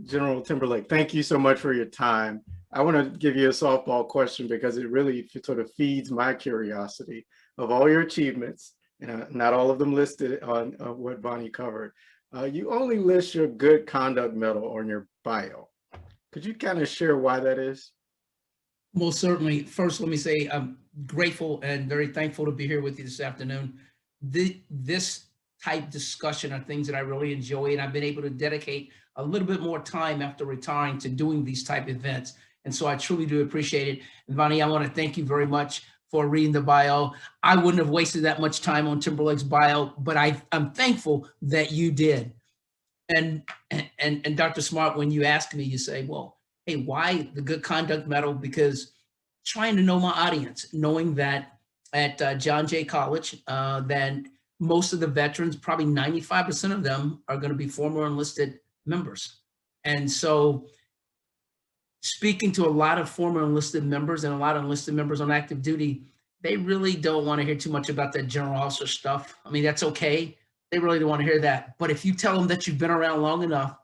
General Timberlake, thank you so much for your time. I want to give you a softball question because it really sort of feeds my curiosity of all your achievements, and not all of them listed on what Bonnie covered. You only list your good conduct medal on your bio. Could you kind of share why that is? Most certainly. First, let me say I'm grateful and very thankful to be here with you this afternoon. This type discussion are things that I really enjoy, and I've been able to dedicate a little bit more time after retiring to doing these type events. And so I truly do appreciate it. And Vonnie, I want to thank you very much for reading the bio. I wouldn't have wasted that much time on Timberlake's bio, but I'm thankful that you did. And and Dr. Smart, when you ask me, you say, well, hey, why the good conduct medal? Because trying to know my audience, knowing that at John Jay College, that most of the veterans, probably 95% of them, are going to be former enlisted members. And so speaking to a lot of former enlisted members and a lot of enlisted members on active duty, they really don't want to hear too much about that general officer stuff. I mean, that's okay. They really don't want to hear that. But if you tell them that you've been around long enough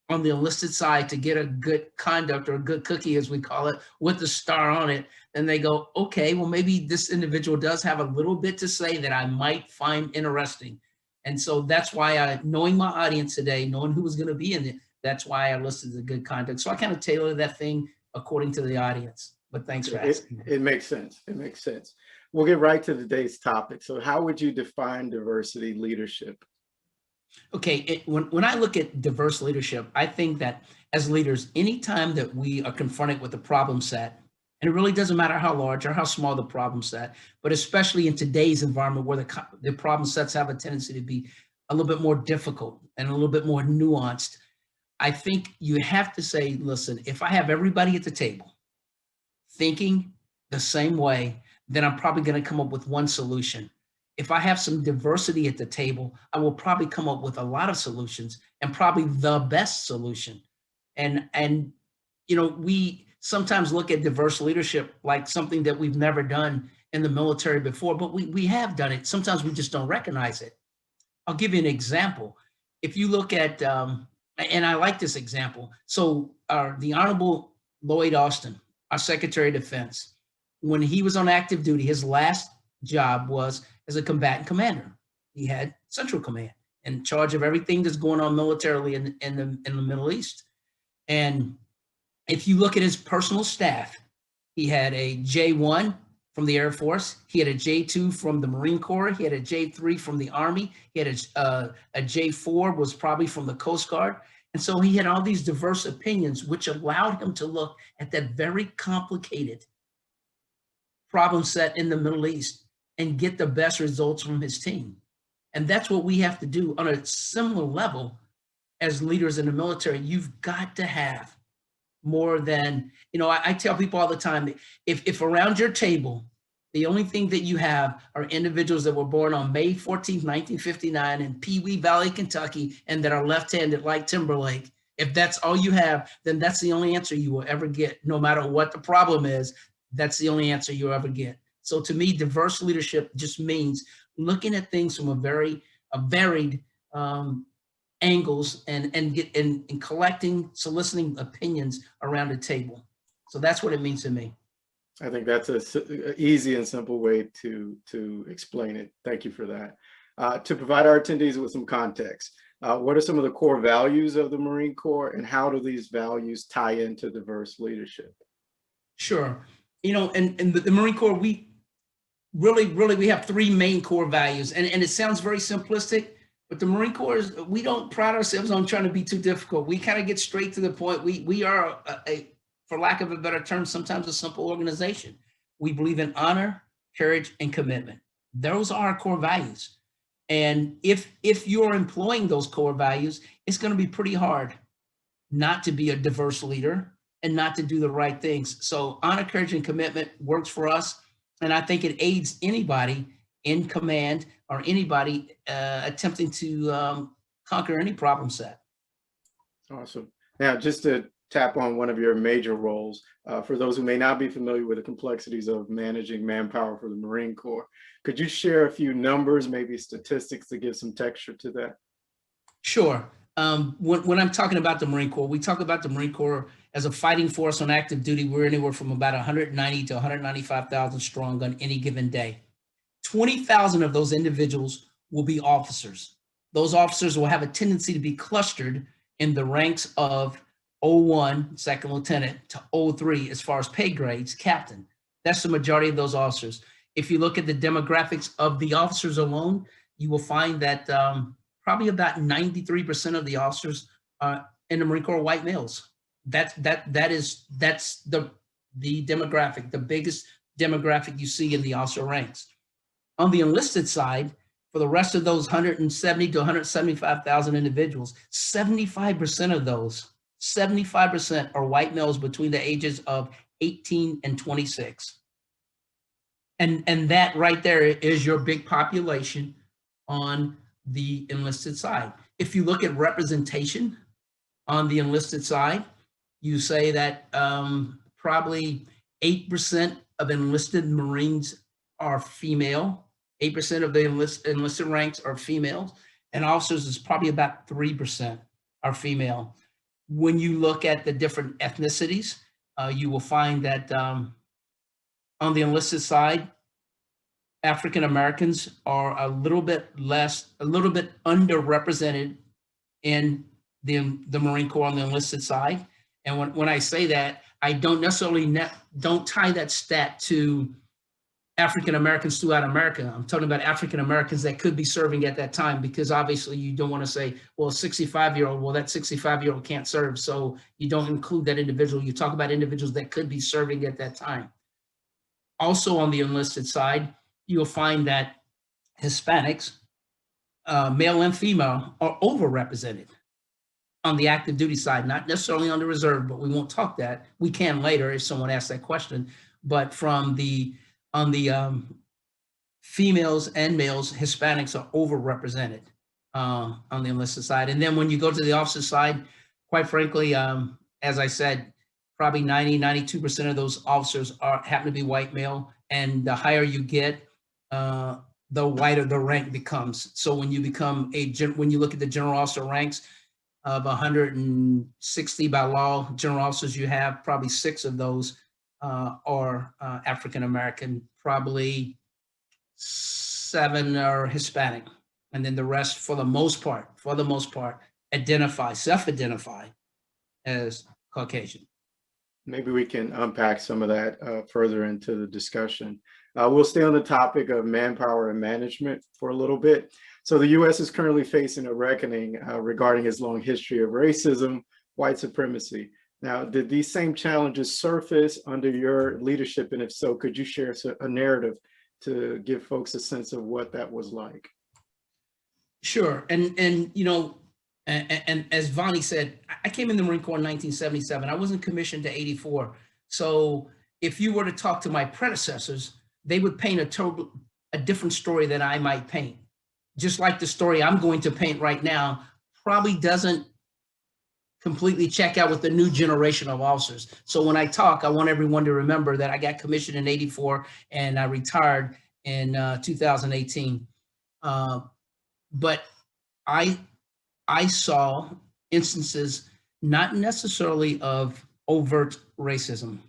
on the enlisted side to get a good conduct or a good cookie, as we call it, with the star on it, then they go, okay, well, maybe this individual does have a little bit to say that I might find interesting. And so that's why knowing my audience today, knowing who was going to be in it, that's why I listed the good conduct. So I kind of tailor that thing according to the audience. But thanks for asking. It makes sense. It makes sense. We'll get right to today's topic. So how would you define diversity leadership? Okay, when I look at diverse leadership, I think that as leaders, anytime that we are confronted with a problem set, and it really doesn't matter how large or how small the problem set, but especially in today's environment where the problem sets have a tendency to be a little bit more difficult and a little bit more nuanced, I think you have to say, listen, if I have everybody at the table thinking the same way, then I'm probably going to come up with one solution. If I have some diversity at the table, I will probably come up with a lot of solutions and probably the best solution. And we sometimes look at diverse leadership like something that we've never done in the military before, but we have done it. Sometimes we just don't recognize it. I'll give you an example. If you look at, and I like this example. So the Honorable Lloyd Austin, our Secretary of Defense, when he was on active duty, his last job was as a combatant commander. He had Central Command in charge of everything that's going on militarily in the Middle East. And if you look at his personal staff, he had a J1 from the Air Force. He had a J2 from the Marine Corps. He had a J3 from the Army. He had a J4 was probably from the Coast Guard. And so he had all these diverse opinions, which allowed him to look at that very complicated problem set in the Middle East and get the best results from his team. And that's what we have to do on a similar level as leaders in the military. You've got to have more than, I tell people all the time, that if around your table, the only thing that you have are individuals that were born on May 14th, 1959 in Pee Wee Valley, Kentucky, and that are left-handed like Timberlake, if that's all you have, then that's the only answer you will ever get. No matter what the problem is, that's the only answer you'll ever get. So to me, diverse leadership just means looking at things from a varied angles and collecting, soliciting opinions around the table. So that's what it means to me. I think that's an easy and simple way to explain it. Thank you for that. To provide our attendees with some context, what are some of the core values of the Marine Corps, and how do these values tie into diverse leadership? Sure. And the Marine Corps, we have three main core values. And it sounds very simplistic, but the Marine Corps, we don't pride ourselves on trying to be too difficult. We kind of get straight to the point. We are, for lack of a better term, sometimes a simple organization. We believe in honor, courage, and commitment. Those are our core values. And if you're employing those core values, it's going to be pretty hard not to be a diverse leader and not to do the right things. So honor, courage, and commitment works for us. And I think it aids anybody in command or anybody attempting to conquer any problem set. Awesome. Now, just to tap on one of your major roles, for those who may not be familiar with the complexities of managing manpower for the Marine Corps, could you share a few numbers, maybe statistics, to give some texture to that? Sure. when I'm talking about the Marine Corps, we talk about the Marine Corps as a fighting force on active duty. We're anywhere from about 190 to 195,000 strong on any given day. 20,000 of those individuals will be officers. Those officers will have a tendency to be clustered in the ranks of 01, second lieutenant, to 03 as far as pay grades, captain. That's the majority of those officers. If you look at the demographics of the officers alone, you will find that probably about 93% of the officers in the Marine Corps are white males. That's the demographic, the biggest demographic you see in the officer ranks. On the enlisted side, for the rest of those 170 to 175,000 individuals, 75% of those, 75% are white males between the ages of 18 and 26. And that right there is your big population on the enlisted side. If you look at representation on the enlisted side, you say that probably 8% of enlisted Marines are female, 8% of the enlisted ranks are females, and officers is probably about 3% are female. When you look at the different ethnicities, you will find that on the enlisted side, African Americans are a little bit underrepresented in the Marine Corps on the enlisted side. And when I say that, I don't necessarily don't tie that stat to African Americans throughout America. I'm talking about African Americans that could be serving at that time, because obviously you don't want to say, well, 65-year-old, well, that 65-year-old can't serve. So you don't include that individual. You talk about individuals that could be serving at that time. Also on the enlisted side, you'll find that Hispanics, male and female, are overrepresented on the active duty side, not necessarily on the reserve, but we won't talk that. We can later if someone asks that question. But on the females and males, Hispanics are overrepresented on the enlisted side. And then when you go to the officer side, quite frankly, as I said, probably 92% of those officers happen to be white male. And the higher you get, the wider the rank becomes. So when you become when you look at the general officer ranks of 160 by law general officers, you have probably 6 of those are African American, probably 7 are Hispanic, and then the rest, for the most part, self-identify as Caucasian. Maybe we can unpack some of that further into the discussion. We'll stay on the topic of manpower and management for a little bit. So the U.S. is currently facing a reckoning regarding its long history of racism, white supremacy. Now, did these same challenges surface under your leadership? And if so, could you share a narrative to give folks a sense of what that was like? Sure. And you know, and as Vonnie said, I came in the Marine Corps in 1977. I wasn't commissioned to 84. So if you were to talk to my predecessors, they would paint a different story than I might paint. Just like the story I'm going to paint right now probably doesn't completely check out with the new generation of officers. So when I talk, I want everyone to remember that I got commissioned in 84 and I retired in 2018. But I saw instances not necessarily of overt racism.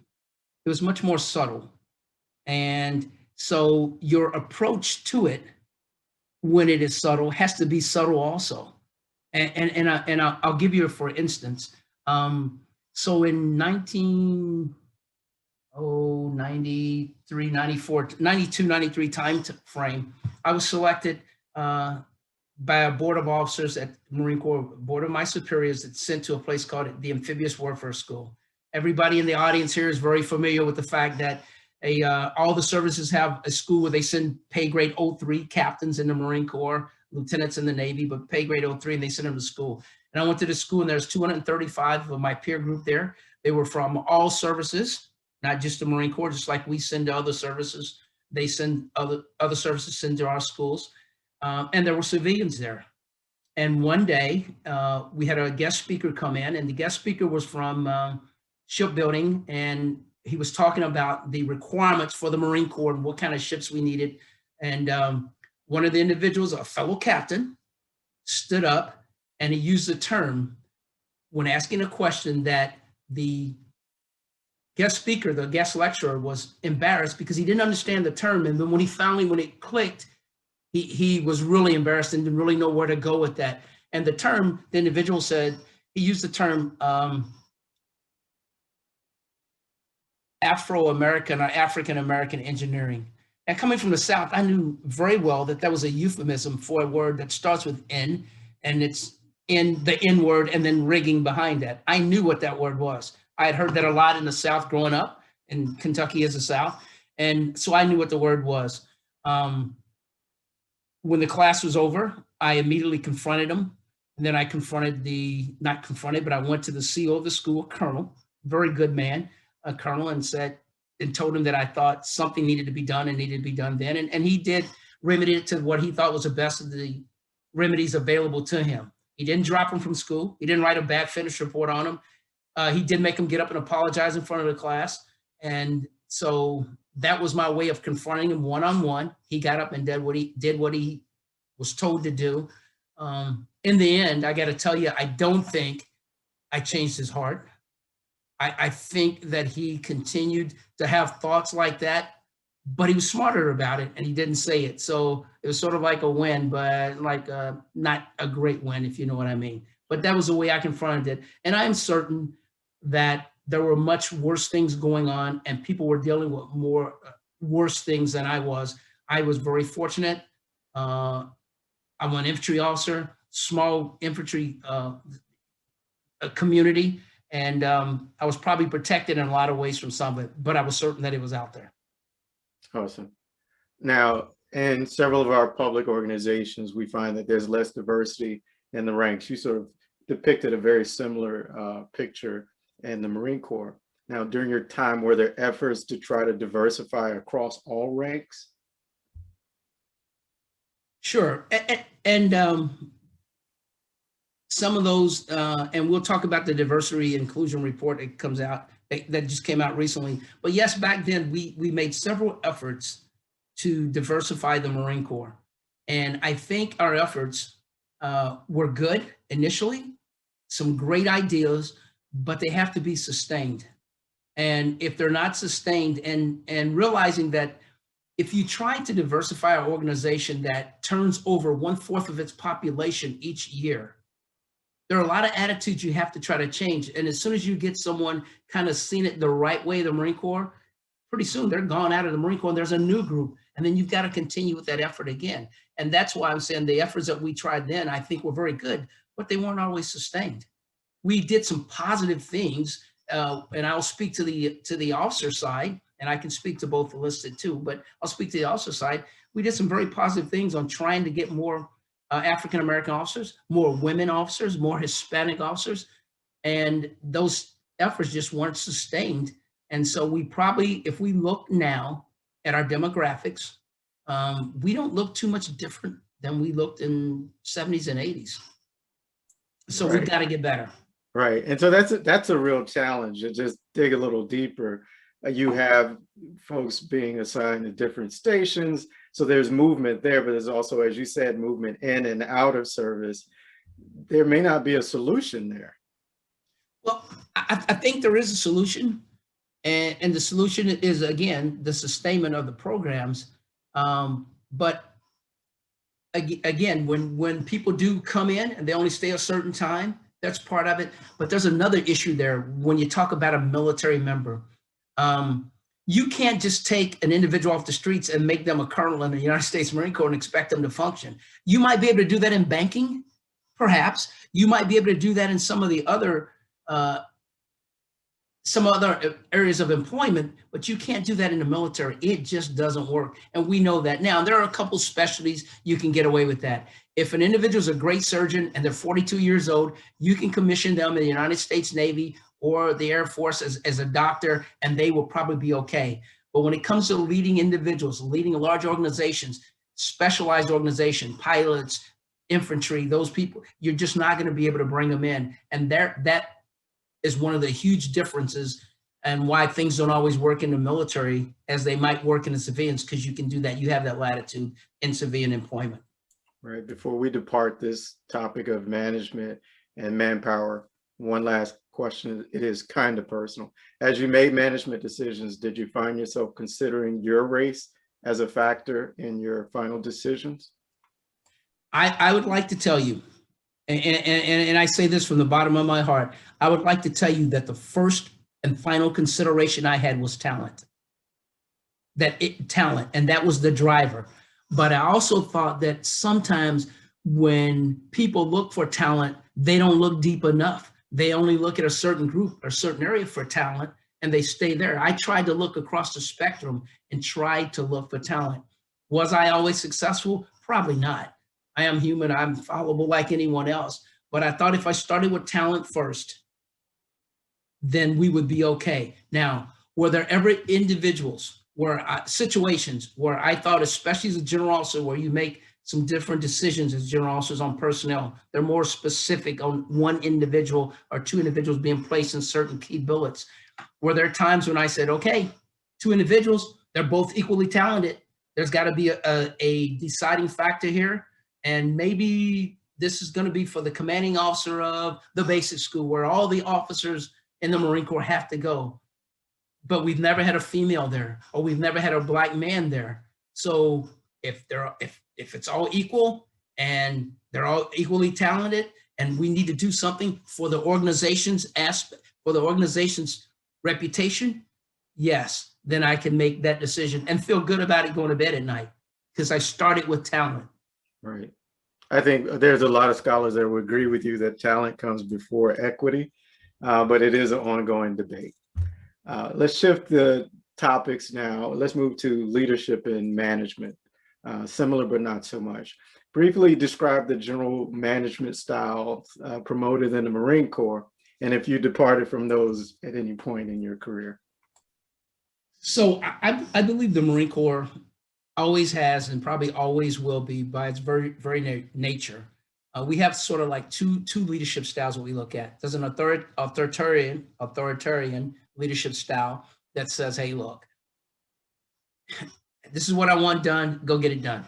It was much more subtle. And so your approach to it, when it is subtle, has to be subtle also. And I'll give you, for instance, so in 93, 94, 92, 93 time frame, I was selected by a board of officers at the Marine Corps, board of my superiors, that's sent to a place called the Amphibious Warfare School. Everybody in the audience here is very familiar with the fact that all the services have a school where they send pay grade 03 captains in the Marine Corps, lieutenants in the Navy, but pay grade 03, and they send them to school. And I went to the school, and there's 235 of my peer group there. They were from all services, not just the Marine Corps, just like we send to other services. They send other services send to our schools. And there were civilians there. And one day we had a guest speaker come in, and the guest speaker was from shipbuilding, and he was talking about the requirements for the Marine Corps and what kind of ships we needed. And one of the individuals, a fellow captain, stood up And he used the term when asking a question that the guest speaker, the guest lecturer, was embarrassed because he didn't understand the term. And then when it clicked, he was really embarrassed and didn't really know where to go with that. And the term, the individual said, he used the term Afro-American or African-American engineering. And coming from the South, I knew very well that that was a euphemism for a word that starts with N, and it's in the N word and then rigging behind that. I knew what that word was. I had heard that a lot in the South growing up, and Kentucky is the South. And so I knew what the word was. When the class was over, I immediately confronted him. And then I confronted not confronted, but I went to the CEO of the school, Colonel, very good man, a Colonel, and told him that I thought something needed to be done and needed to be done then. And he did remedy it to what he thought was the best of the remedies available to him. He didn't drop him from school. He didn't write a bad finish report on him. He did make him get up and apologize in front of the class. And so that was my way of confronting him one-on-one. He got up and did what he was told to do. In the end, I got to tell you, I don't think I changed his heart. I think that he continued to have thoughts like that, but he was smarter about it and he didn't say it. So it was sort of like a win, but like not a great win, if you know what I mean. But that was the way I confronted it. And I'm certain that there were much worse things going on and people were dealing with more worse things than I was. I was very fortunate. I'm an infantry officer, small infantry community. And I was probably protected in a lot of ways from some of it, but I was certain that it was out there. Awesome. Now, in several of our public organizations, we find that there's less diversity in the ranks. You sort of depicted a very similar picture in the Marine Corps. Now, during your time, were there efforts to try to diversify across all ranks? Sure. And some of those, and we'll talk about the diversity inclusion report that comes out, that just came out recently. But yes, back then we made several efforts to diversify the Marine Corps. And I think our efforts were good initially, some great ideas, but they have to be sustained. And if they're not sustained, and realizing that if you try to diversify an organization that turns over 1/4 of its population each year, there are a lot of attitudes you have to try to change. And as soon as you get someone kind of seen it the right way, the Marine Corps, pretty soon they're gone out of the Marine Corps and there's a new group. And then you've got to continue with that effort again. And that's why I'm saying the efforts that we tried then, I think were very good, but they weren't always sustained. We did some positive things, and I'll speak to the officer side, and I can speak to both the listed too, but I'll speak to the officer side. We did some very positive things on trying to get more African-American officers, more women officers, more Hispanic officers, and those efforts just weren't sustained. And so we probably, if we look now at our demographics, we don't look too much different than we looked in 70s and 80s. So Right. We've got to get better. Right. And so that's a real challenge to just dig a little deeper. You have folks being assigned to different stations. So there's movement there, but there's also, as you said, movement in and out of service. There may not be a solution there. Well, I think there is a solution. And the solution is, again, the sustainment of the programs. But again, when people do come in and they only stay a certain time, that's part of it. But there's another issue there when you talk about a military member. You can't just take an individual off the streets and make them a colonel in the United States Marine Corps and expect them to function. You might be able to do that in banking, perhaps. You might be able to do that in some other areas of employment, but you can't do that in the military. It just doesn't work. And we know that. Now, there are a couple specialties you can get away with that. If an individual is a great surgeon and they're 42 years old, you can commission them in the United States Navy or the Air Force as a doctor, and they will probably be okay. But when it comes to leading individuals, leading large organizations, specialized organizations, pilots, infantry, those people, you're just not going to be able to bring them in. And that is one of the huge differences and why things don't always work in the military as they might work in the civilians, because you can do that. You have that latitude in civilian employment. Right. Before we depart this topic of management and manpower, one last question. It is kind of personal. As you made management decisions, did you find yourself considering your race as a factor in your final decisions? I would like to tell you, and I say this from the bottom of my heart, I would like to tell you that the first and final consideration I had was talent. Talent, and that was the driver. But I also thought that sometimes when people look for talent, they don't look deep enough. They only look at a certain group or certain area for talent, and they stay there. I tried to look across the spectrum and tried to look for talent. Was I always successful? Probably not. I am human. I'm fallible like anyone else. But I thought if I started with talent first, then we would be okay. Now, were there ever individuals situations where I thought, especially as a general officer, where you make some different decisions as general officers on personnel, they're more specific on one individual or two individuals being placed in certain key billets. Were there times when I said, okay, two individuals, they're both equally talented. There's got to be a deciding factor here. And maybe this is going to be for the commanding officer of the basic school where all the officers in the Marine Corps have to go. But we've never had a female there, or we've never had a Black man there. So if it's all equal and they're all equally talented, and we need to do something for the organization's aspect, for the organization's reputation, yes, then I can make that decision and feel good about it going to bed at night because I started with talent. Right. I think there's a lot of scholars that would agree with you that talent comes before equity, but it is an ongoing debate. Let's shift the topics now. Let's move to leadership and management, similar but not so much. Briefly describe the general management styles promoted in the Marine Corps, and if you departed from those at any point in your career. So I believe the Marine Corps always has and probably always will be, by its very nature. We have sort of like two leadership styles that we look at. There's an authoritarian leadership style that says, hey, look, this is what I want done, go get it done.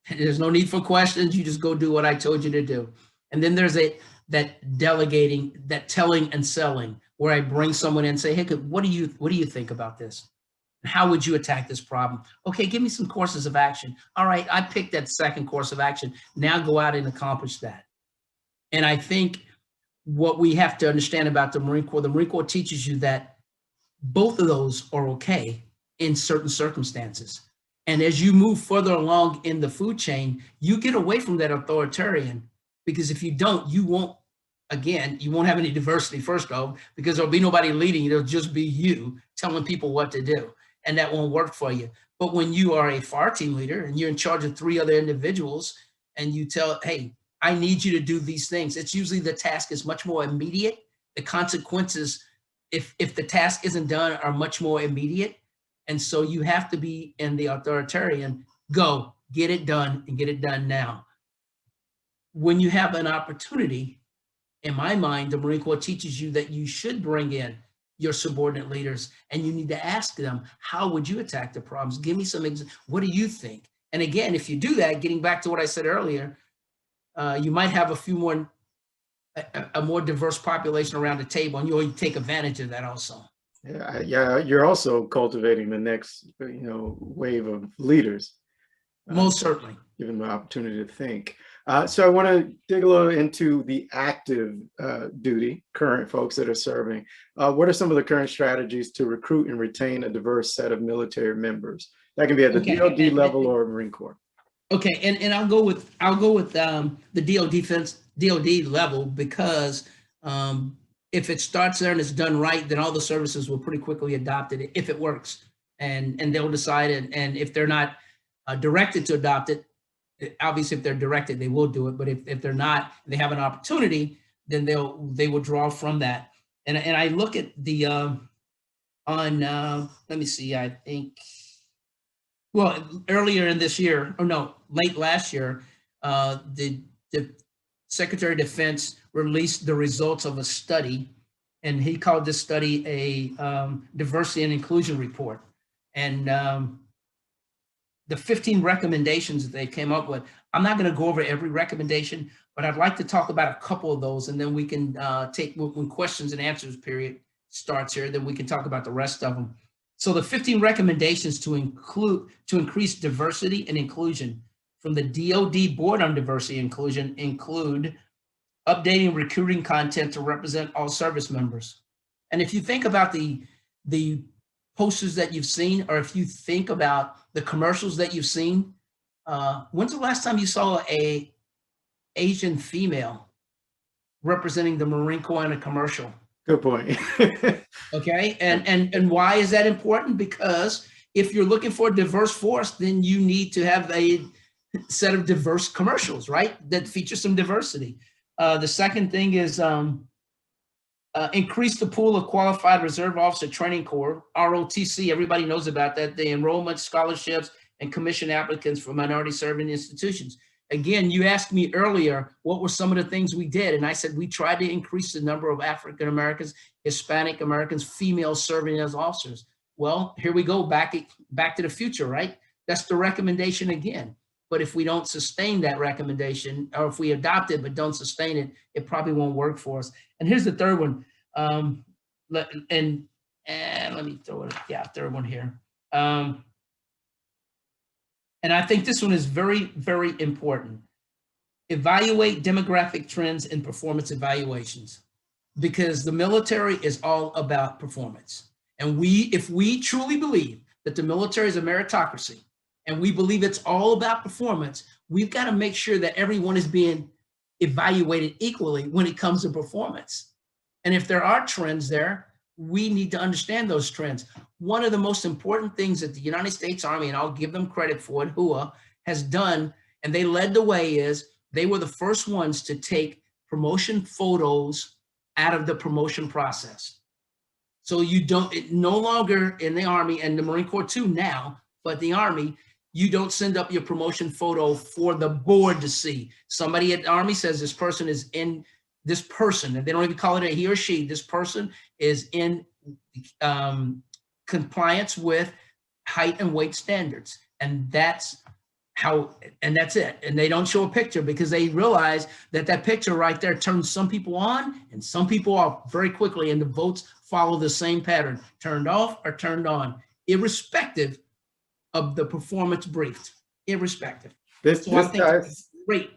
There's no need for questions, you just go do what I told you to do. And then there's that delegating, that telling and selling, where I bring someone in and say, hey, what do you think about this? How would you attack this problem? Okay, give me some courses of action. All right, I picked that second course of action. Now go out and accomplish that. And I think what we have to understand about the Marine Corps teaches you that both of those are okay in certain circumstances. And as you move further along in the food chain, you get away from that authoritarian, because if you don't, you won't have any diversity, first off, because there'll be nobody leading you. It'll just be you telling people what to do. And that won't work for you. But when you are a FAR team leader and you're in charge of 3 other individuals and you tell, hey, I need you to do these things, it's usually the task is much more immediate. The consequences, if the task isn't done, are much more immediate. And so you have to be in the authoritarian, go, get it done and get it done now. When you have an opportunity, in my mind, the Marine Corps teaches you that you should bring in your subordinate leaders, and you need to ask them, how would you attack the problems? Give me some, what do you think? And again, if you do that, getting back to what I said earlier, you might have a more diverse population around the table, and you'll take advantage of that also. Yeah, you're also cultivating the next, wave of leaders. Most certainly. Give them the opportunity to think. So I want to dig a little into the active duty, current folks that are serving. What are some of the current strategies to recruit and retain a diverse set of military members? That can be at the DoD level or Marine Corps. Okay, and I'll go with the DoD level, because if it starts there and it's done right, then all the services will pretty quickly adopt it if it works, and they'll decide it. And if they're not directed to adopt it, obviously if they're directed, they will do it. But if they're not, they have an opportunity, then they will draw from that. And I look at the let me see, I think, well, earlier in this year, or no, late last year, the Secretary of Defense released the results of a study, and he called this study a diversity and inclusion report. And the 15 recommendations that they came up with. I'm not going to go over every recommendation, but I'd like to talk about a couple of those, and then we can take, when questions and answers period starts here, then we can talk about the rest of them. So the 15 recommendations to increase diversity and inclusion from the DoD Board on Diversity and Inclusion include updating recruiting content to represent all service members. And if you think about the posters that you've seen, or if you think about the commercials that you've seen, when's the last time you saw a Asian female representing the Marine Corps in a commercial? Good point. Okay, and why is that important? Because if you're looking for a diverse force, then you need to have a set of diverse commercials, right? That feature some diversity. The second thing is increase the pool of qualified reserve officer training corps, ROTC. Everybody knows about that. The enrollment, scholarships, and commission applicants for minority serving institutions. Again, you asked me earlier, what were some of the things we did? And I said, we tried to increase the number of African Americans, Hispanic Americans, females serving as officers. Well, here we go, back to the future, right? That's the recommendation again. But if we don't sustain that recommendation, or if we adopt it but don't sustain it, it probably won't work for us. And here's the third one. Let me throw it. Yeah, third one here. And I think this one is very, very important. Evaluate demographic trends in performance evaluations, because the military is all about performance. And if we truly believe that the military is a meritocracy, and we believe it's all about performance, we've got to make sure that everyone is being evaluated equally when it comes to performance. And if there are trends there, we need to understand those trends. One of the most important things that the United States Army, and I'll give them credit for it, HUA, has done, and they led the way, is they were the first ones to take promotion photos out of the promotion process. So you don't, no longer in the Army, and the Marine Corps too now, but the Army, you don't send up your promotion photo for the board to see. Somebody at the Army says this person is in, this person, and they don't even call it a he or she, this person is in compliance with height and weight standards. And that's how, and that's it. And they don't show a picture because they realize that that picture right there turns some people on and some people off very quickly, and the votes follow the same pattern, turned off or turned on, irrespective of the performance briefed, irrespective. So I think it's a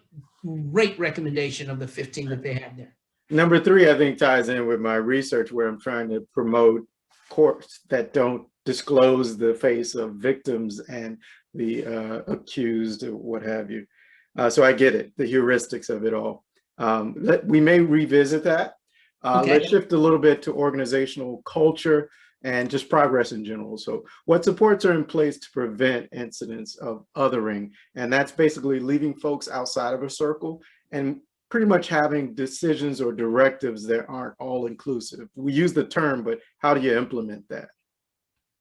great recommendation of the 15 that they have there. Number 3, I think, ties in with my research, where I'm trying to promote courts that don't disclose the face of victims and the accused or what have you. So I get it, the heuristics of it all. We may revisit that. Okay. Let's shift a little bit to organizational culture and just progress in general. So what supports are in place to prevent incidents of othering? And that's basically leaving folks outside of a circle and pretty much having decisions or directives that aren't all inclusive. We use the term, but how do you implement that?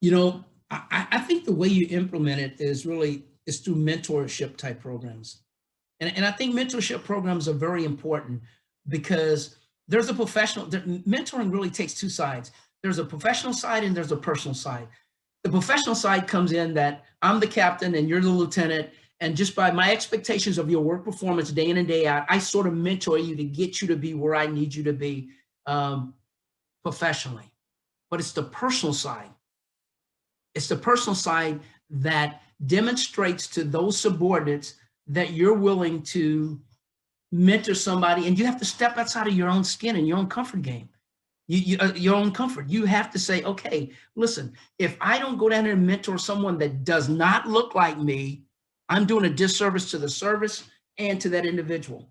You know, I think the way you implement it is through mentorship type programs. And I think mentorship programs are very important because there's a professional, mentoring really takes two sides. There's a professional side and there's a personal side. The professional side comes in that I'm the captain and you're the lieutenant, and just by my expectations of your work performance day in and day out, I sort of mentor you to get you to be where I need you to be professionally. But it's the personal side. It's the personal side that demonstrates to those subordinates that you're willing to mentor somebody, and you have to step outside of your own skin and your own comfort game. Your own comfort. You have to say, okay, listen, if I don't go down there and mentor someone that does not look like me, I'm doing a disservice to the service and to that individual.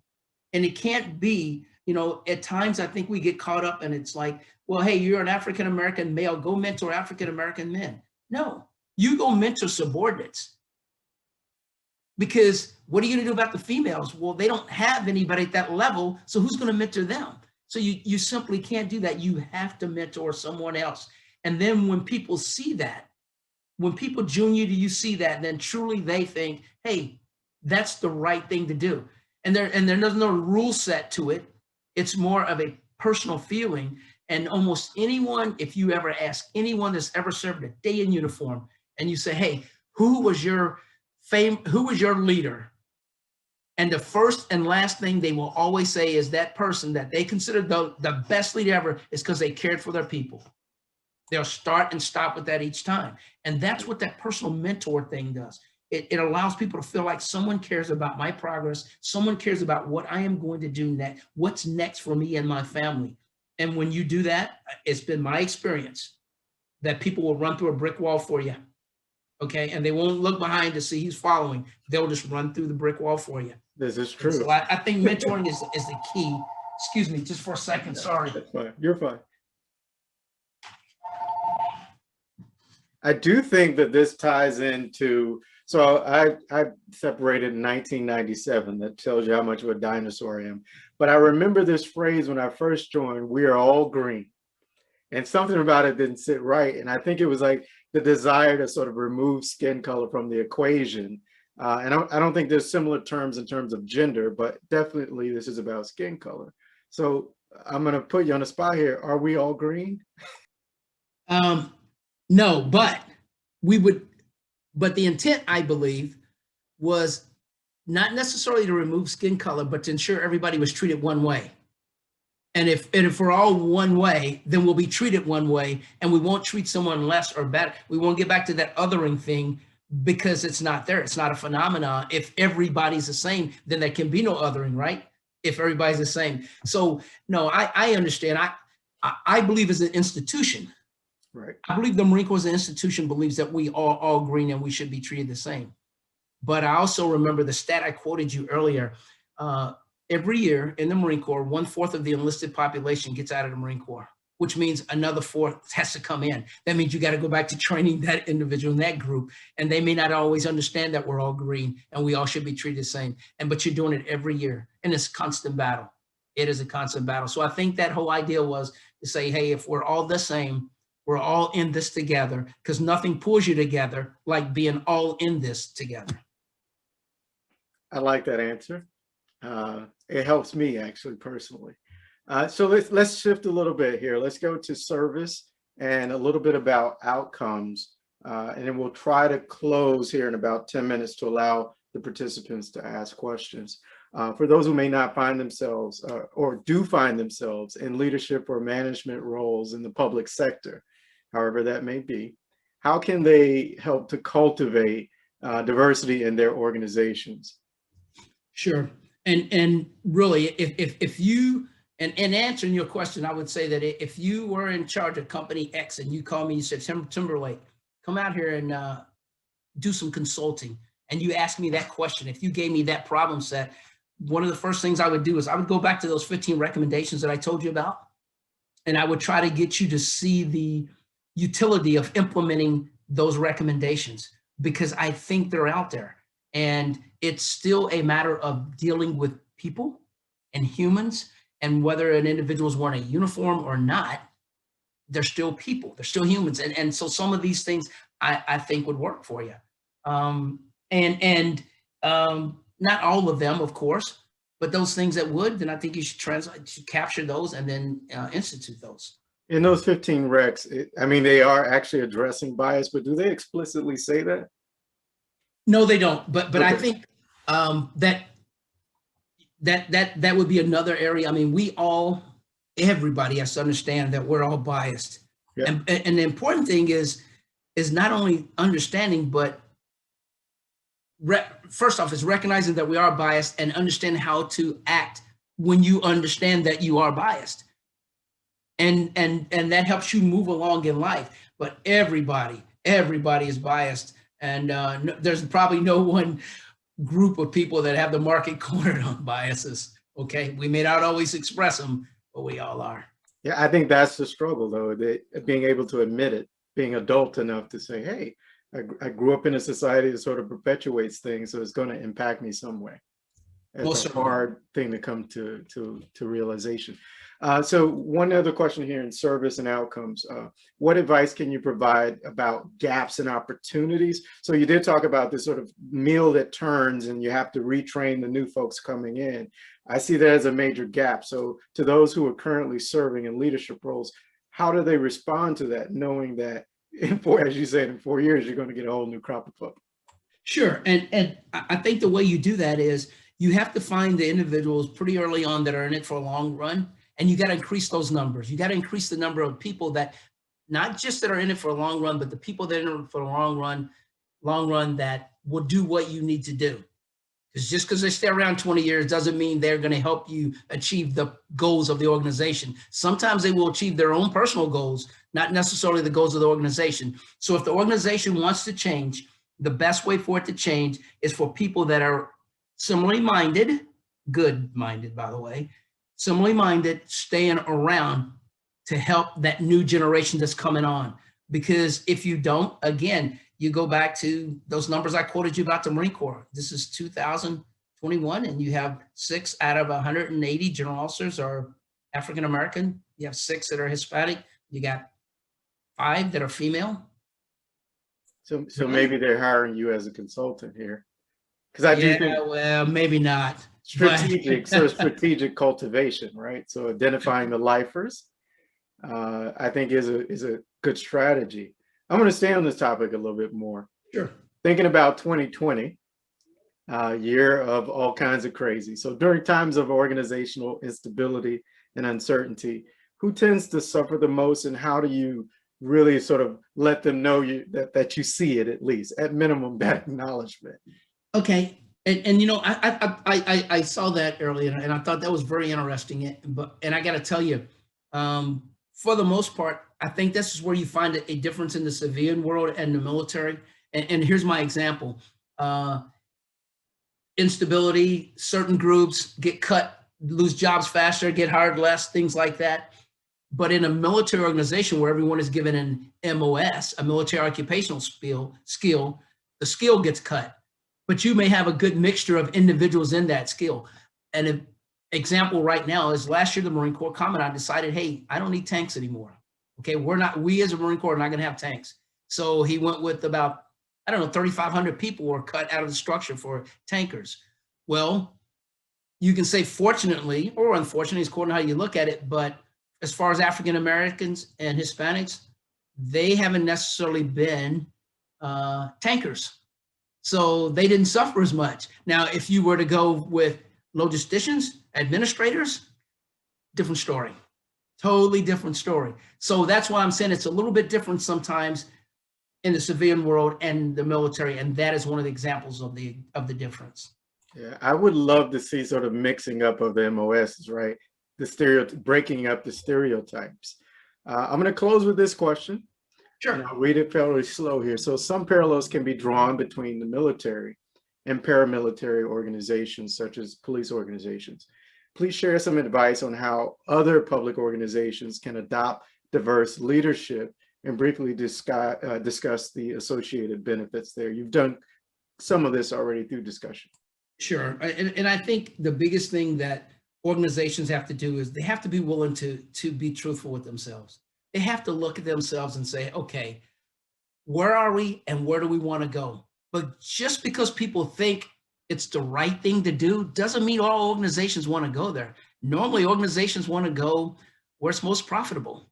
And it can't be, you know, at times I think we get caught up and it's like, well, hey, you're an African-American male, go mentor African-American men. No, you go mentor subordinates. Because what are you gonna do about the females? Well, they don't have anybody at that level, so who's gonna mentor them? So you simply can't do that. You have to mentor someone else. And then when people see that, when people junior to you see that, then truly they think, hey, that's the right thing to do. And there's no rule set to it. It's more of a personal feeling. And almost anyone, if you ever ask anyone that's ever served a day in uniform and you say, hey, who was your who was your leader? And the first and last thing they will always say is that person that they consider the best leader ever is because they cared for their people. They'll start and stop with that each time. And that's what that personal mentor thing does. It allows people to feel like someone cares about my progress. Someone cares about what I am going to do next, what's next for me and my family. And when you do that, it's been my experience that people will run through a brick wall for you. Okay. And they won't look behind to see who's following. They'll just run through the brick wall for you. This is true. So I think mentoring is the key. Excuse me, just for a second. Sorry. That's fine. You're fine. I do think that this ties into, so I separated in 1997. That tells you how much of a dinosaur I am. But I remember this phrase when I first joined, we are all green. And something about it didn't sit right. And I think it was like the desire to sort of remove skin color from the equation. And I don't think there's similar terms in terms of gender, but definitely this is about skin color. So I'm going to put you on the spot here. Are we all green? No, but the intent, I believe, was not necessarily to remove skin color, but to ensure everybody was treated one way. And if we're all one way, then we'll be treated one way, and we won't treat someone less or better. We won't get back to that othering thing because it's not there. It's not a phenomenon. If everybody's the same, then there can be no othering, right? If everybody's the same. So no, I understand. I believe as an institution, right? I believe the Marine Corps as an institution believes that we are all green and we should be treated the same. But I also remember the stat I quoted you earlier. Every year in the Marine Corps, 1/4 of the enlisted population gets out of the Marine Corps, which means another 4th has to come in. That means you got to go back to training that individual in that group. And they may not always understand that we're all green and we all should be treated the same. But you're doing it every year. And it's a constant battle. It is a constant battle. So I think that whole idea was to say, hey, if we're all the same, we're all in this together, because nothing pulls you together like being all in this together. I like that answer. It helps me actually personally. So let's shift a little bit here. Let's go to service and a little bit about outcomes. And then we'll try to close here in about 10 minutes to allow the participants to ask questions. For those who may not find themselves or do find themselves in leadership or management roles in the public sector, however that may be, how can they help to cultivate diversity in their organizations? Sure. And really, if you, and answering your question, I would say that if you were in charge of company X and you called me, you said, Timberlake, come out here and do some consulting, and you asked me that question, if you gave me that problem set, one of the first things I would do is I would go back to those 15 recommendations that I told you about, and I would try to get you to see the utility of implementing those recommendations, because I think they're out there. And it's still a matter of dealing with people and humans, and whether an individual is wearing a uniform or not, they're still people, they're still humans. And so some of these things I think would work for you. Not all of them, of course, but those things that would, then I think you should capture those and then institute those. In those 15 recs, I mean, they are actually addressing bias, but do they explicitly say that? No, they don't. But Okay. I think that would be another area. I mean, everybody has to understand that we're all biased. Yeah. And the important thing is not only understanding, but first off, is recognizing that we are biased and understand how to act when you understand that you are biased. And that helps you move along in life. But everybody is biased. And there's probably no one group of people that have the market cornered on biases. Okay, we may not always express them, but we all are. Yeah, I think that's the struggle, though, being able to admit it, being adult enough to say, hey, I grew up in a society that sort of perpetuates things, so it's going to impact me some way. It's a hard thing to come to realization. So one other question here in service and outcomes. What advice can you provide about gaps and opportunities? So you did talk about this sort of meal that turns and you have to retrain the new folks coming in. I see that as a major gap. So to those who are currently serving in leadership roles, how do they respond to that, knowing that as you said, in 4 years, you're going to get a whole new crop of folks? Sure. And I think the way you do that is you have to find the individuals pretty early on that are in it for a long run, and you got to increase those numbers. You got to increase the number of people that not just that are in it for a long run, but the people that are in it for a long run that will do what you need to do. Because just because they stay around 20 years doesn't mean they're going to help you achieve the goals of the organization. Sometimes they will achieve their own personal goals, not necessarily the goals of the organization. So if the organization wants to change, the best way for it to change is for people that are similarly minded, good minded, by the way, similarly minded, staying around to help that new generation that's coming on. Because if you don't, again, you go back to those numbers I quoted you about the Marine Corps. This is 2021, and you have 6 out of 180 general officers are African American. You have 6 that are Hispanic. You got 5 that are female. So maybe they're hiring you as a consultant here, because I do think well, maybe not. strategic, so strategic cultivation, right? So identifying the lifers, I think is a good strategy. I'm going to stay on this topic a little bit more. Sure. Thinking about 2020, year of all kinds of crazy. So during times of organizational instability and uncertainty, who tends to suffer the most, and how do you really sort of let them know that you see it, at least at minimum, that acknowledgement? Okay. And you know, I saw that earlier, and I thought that was very interesting. And I got to tell you, for the most part, I think this is where you find a difference in the civilian world and the military. And here's my example. Instability, certain groups get cut, lose jobs faster, get hired less, things like that. But in a military organization where everyone is given an MOS, a military occupational skill, the skill gets cut. But you may have a good mixture of individuals in that skill. And an example right now is last year, the Marine Corps Commandant decided, hey, I don't need tanks anymore. Okay, we as a Marine Corps are not going to have tanks. So he went with about, I don't know, 3,500 people were cut out of the structure for tankers. Well, you can say fortunately or unfortunately, according to how you look at it, but as far as African Americans and Hispanics, they haven't necessarily been tankers. So they didn't suffer as much. Now, if you were to go with logisticians, administrators, different story. Totally different story. So that's why I'm saying it's a little bit different sometimes in the civilian world and the military, and that is one of the examples of the difference. Yeah, I would love to see sort of mixing up of the MOSs, right? Breaking up the stereotypes. I'm going to close with this question. Sure. And I'll read it fairly slow here. So some parallels can be drawn between the military and paramilitary organizations, such as police organizations. Please share some advice on how other public organizations can adopt diverse leadership, and briefly discuss the associated benefits there. You've done some of this already through discussion. Sure. And I think the biggest thing that organizations have to do is they have to be willing to be truthful with themselves. They have to look at themselves and say, okay, where are we and where do we want to go? But just because people think it's the right thing to do doesn't mean all organizations want to go there. Normally, organizations want to go where it's most profitable.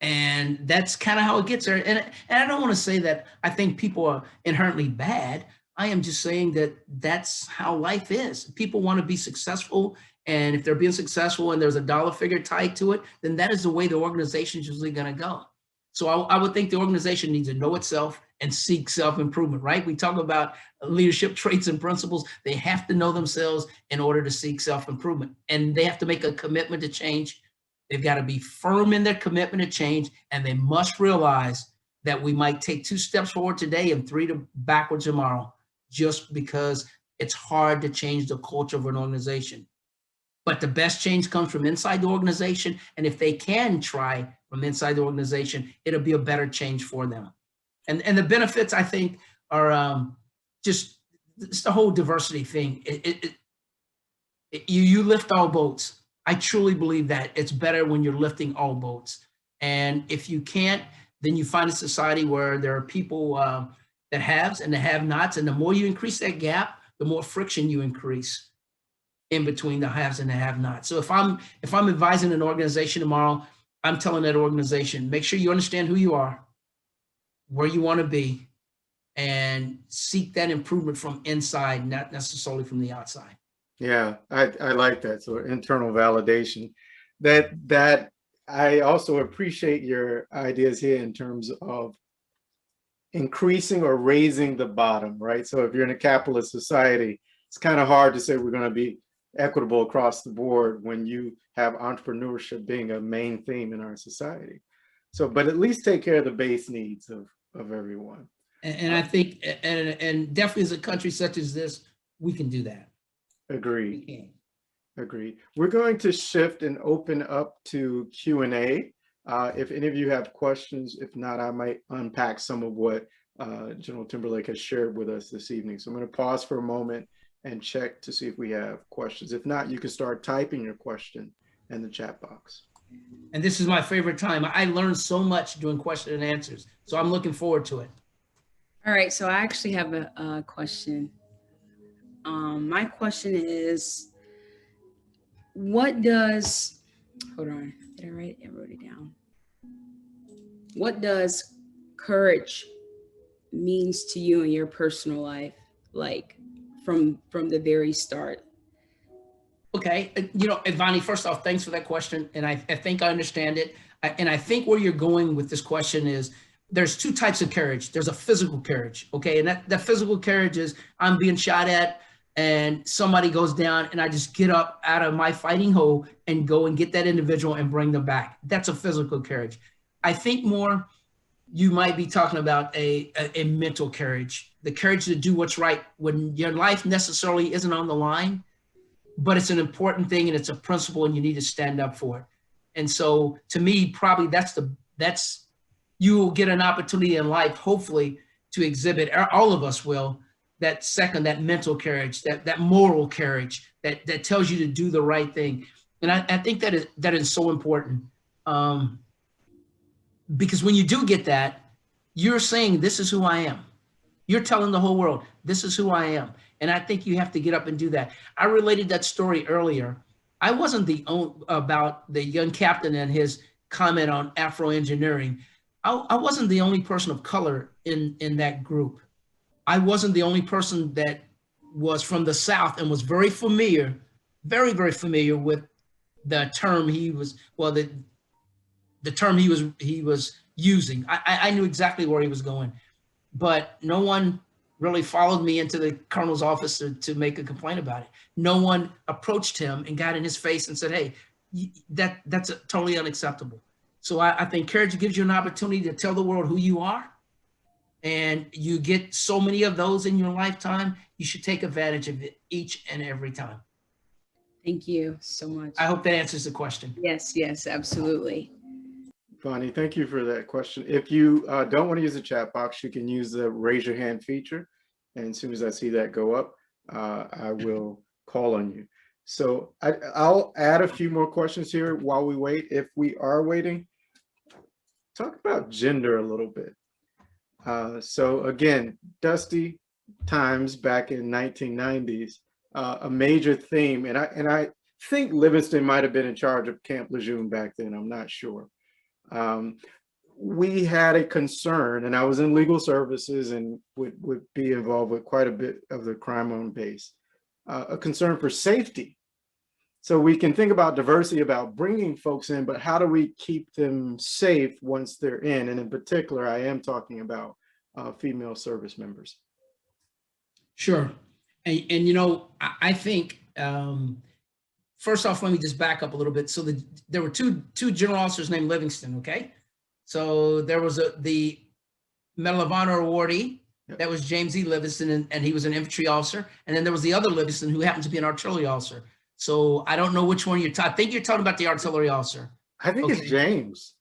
And that's kind of how it gets there. And I don't want to say that I think people are inherently bad. I am just saying that that's how life is. People want to be successful. And if they're being successful and there's a dollar figure tied to it, then that is the way the organization is usually going to go. So I would think the organization needs to know itself and seek self-improvement, right? We talk about leadership traits and principles. They have to know themselves in order to seek self-improvement. And they have to make a commitment to change. They've got to be firm in their commitment to change. And they must realize that we might take 2 steps forward today and 3 backwards tomorrow, just because it's hard to change the culture of an organization. But the best change comes from inside the organization. And if they can try from inside the organization, it'll be a better change for them. And the benefits, I think, are just it's the whole diversity thing. You lift all boats. I truly believe that it's better when you're lifting all boats. And if you can't, then you find a society where there are people that haves and the have-nots. And the more you increase that gap, the more friction you increase in between the haves and the have-nots. So if I'm advising an organization tomorrow, I'm telling that organization, make sure you understand who you are, where you want to be, and seek that improvement from inside, not necessarily from the outside. Yeah, I like that. So internal validation. That I also appreciate your ideas here in terms of increasing or raising the bottom, right? So if you're in a capitalist society, it's kind of hard to say we're going to be equitable across the board when you have entrepreneurship being a main theme in our society. So, but at least take care of the base needs of everyone. And I think, and definitely as a country such as this, we can do that. Agreed. We can. Agreed. We're going to shift and open up to Q&A. If any of you have questions, if not, I might unpack some of what General Timberlake has shared with us this evening. So I'm going to pause for a moment and check to see if we have questions. If not, you can start typing your question in the chat box. And this is my favorite time. I learned so much doing question and answers, so I'm looking forward to it. All right, so I actually have a question. My question is, what does, hold on, did I write it? I wrote it down. What does courage means to you in your personal life, like from the very start? Okay, you know, Ivani, first off, thanks for that question. And I think I understand it. And I think where you're going with this question is there's two types of courage. There's a physical courage, okay? And that physical courage is I'm being shot at and somebody goes down and I just get up out of my fighting hole and go and get that individual and bring them back. That's a physical courage. I think more you might be talking about a mental courage, the courage to do what's right when your life necessarily isn't on the line, but it's an important thing and it's a principle and you need to stand up for it. And so to me, probably that's you will get an opportunity in life, hopefully, to exhibit, all of us will, that mental courage, that moral courage that tells you to do the right thing. And I think that is so important. Because when you do get that, you're saying, this is who I am. You're telling the whole world, this is who I am. And I think you have to get up and do that. I related that story earlier. I wasn't about the young captain and his comment on Afro engineering. I wasn't the only person of color in that group. I wasn't the only person that was from the South and was very familiar, very, very familiar with the term he was, well, the term he was using. I knew exactly where he was going, but no one really followed me into the colonel's office to make a complaint about it. No one approached him and got in his face and said, hey, that's totally unacceptable. So I think courage gives you an opportunity to tell the world who you are, and you get so many of those in your lifetime, you should take advantage of it each and every time. Thank you so much. I hope that answers the question. Yes, absolutely. Bonnie, thank you for that question. If you don't want to use the chat box, you can use the raise your hand feature. And as soon as I see that go up, I will call on you. So I'll add a few more questions here while we wait. If we are waiting, talk about gender a little bit. So again, dusty times back in 1990s, a major theme, and I think Livingston might have been in charge of Camp Lejeune back then, I'm not sure. We had a concern, and I was in legal services and would be involved with quite a bit of the crime on base, a concern for safety. So we can think about diversity, about bringing folks in, but how do we keep them safe once they're in? And in particular, I am talking about female service members. Sure. And you know, I think, first off, let me just back up a little bit. So there were two general officers named Livingston, okay? So there was the Medal of Honor awardee, yep. That was James E. Livingston, and he was an infantry officer. And then there was the other Livingston who happened to be an artillery officer. So I don't know which one you're talking. I think you're talking about the artillery officer. I think it's James.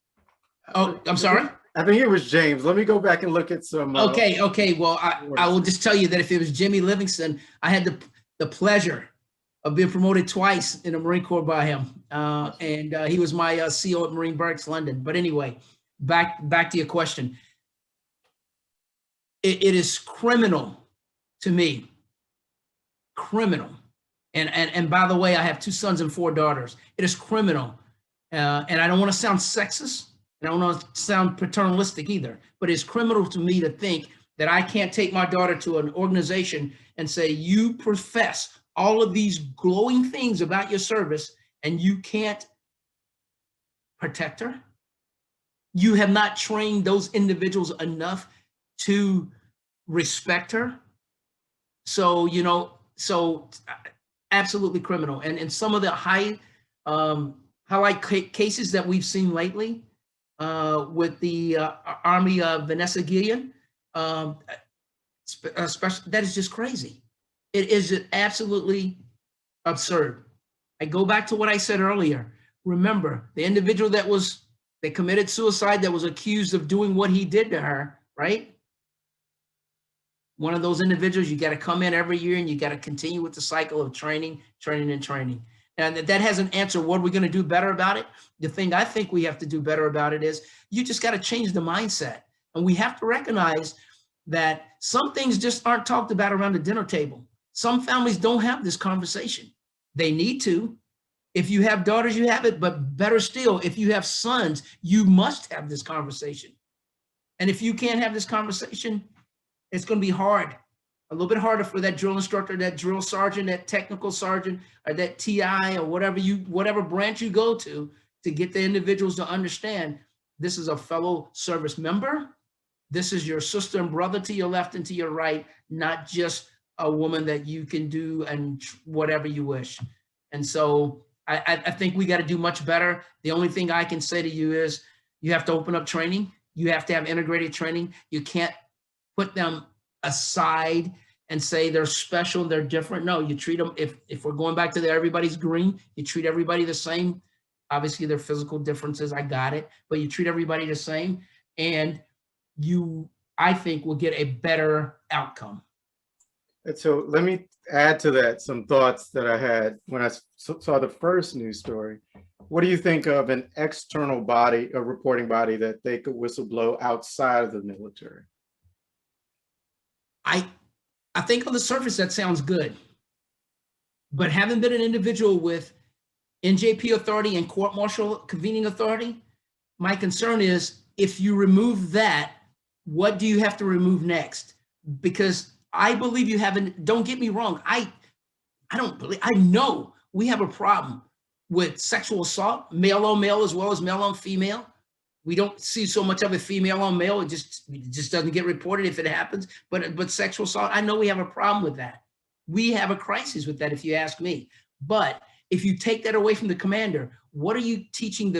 Oh, I'm sorry? I think it was James. Let me go back and look at some. Okay. Well, I will just tell you that if it was Jimmy Livingston, I had the pleasure of being promoted twice in the Marine Corps by him. And he was my CO at Marine Barracks, London. But anyway, back to your question. It is criminal to me, criminal. And by the way, I have 2 sons and 4 daughters. It is criminal. And I don't want to sound sexist, and I don't want to sound paternalistic either, but it's criminal to me to think that I can't take my daughter to an organization and say, you profess all of these glowing things about your service and you can't protect her. You have not trained those individuals enough to respect her. So, you know, so absolutely criminal. And some of the highlight cases that we've seen lately with the Army of Vanessa Guillen, especially, that is just crazy. It is absolutely absurd. I go back to what I said earlier. Remember, the individual that committed suicide, that was accused of doing what he did to her, right? One of those individuals, you got to come in every year and you got to continue with the cycle of training. And that hasn't answered what we're going to do better about it. The thing I think we have to do better about it is you just got to change the mindset. And we have to recognize that some things just aren't talked about around the dinner table. Some families don't have this conversation. They need to. If you have daughters, you have it, but better still, if you have sons, you must have this conversation. And if you can't have this conversation, it's going to be hard, a little bit harder for that drill instructor, that drill sergeant, that technical sergeant, or that TI, or whatever branch you go to get the individuals to understand this is a fellow service member. This is your sister and brother to your left and to your right, not just a woman that you can do and whatever you wish. And so I think we got to do much better. The only thing I can say to you is you have to open up training. You have to have integrated training. You can't put them aside and say they're special, they're different. No, you treat them, if we're going back to the everybody's green, you treat everybody the same. Obviously, there are physical differences, I got it, but you treat everybody the same, and you, I think, will get a better outcome. And so let me add to that some thoughts that I had when I saw the first news story. What do you think of an external body, a reporting body that they could whistleblow outside of the military? I think on the surface that sounds good, but having been an individual with NJP authority and court-martial convening authority, my concern is if you remove that, what do you have to remove next? Because I believe you haven't, don't get me wrong, I know we have a problem with sexual assault, male on male as well as male on female. We don't see so much of it female on male. It just doesn't get reported if it happens. But sexual assault, I know we have a problem with that. We have a crisis with that, if you ask me. But if you take that away from the commander, what are you teaching?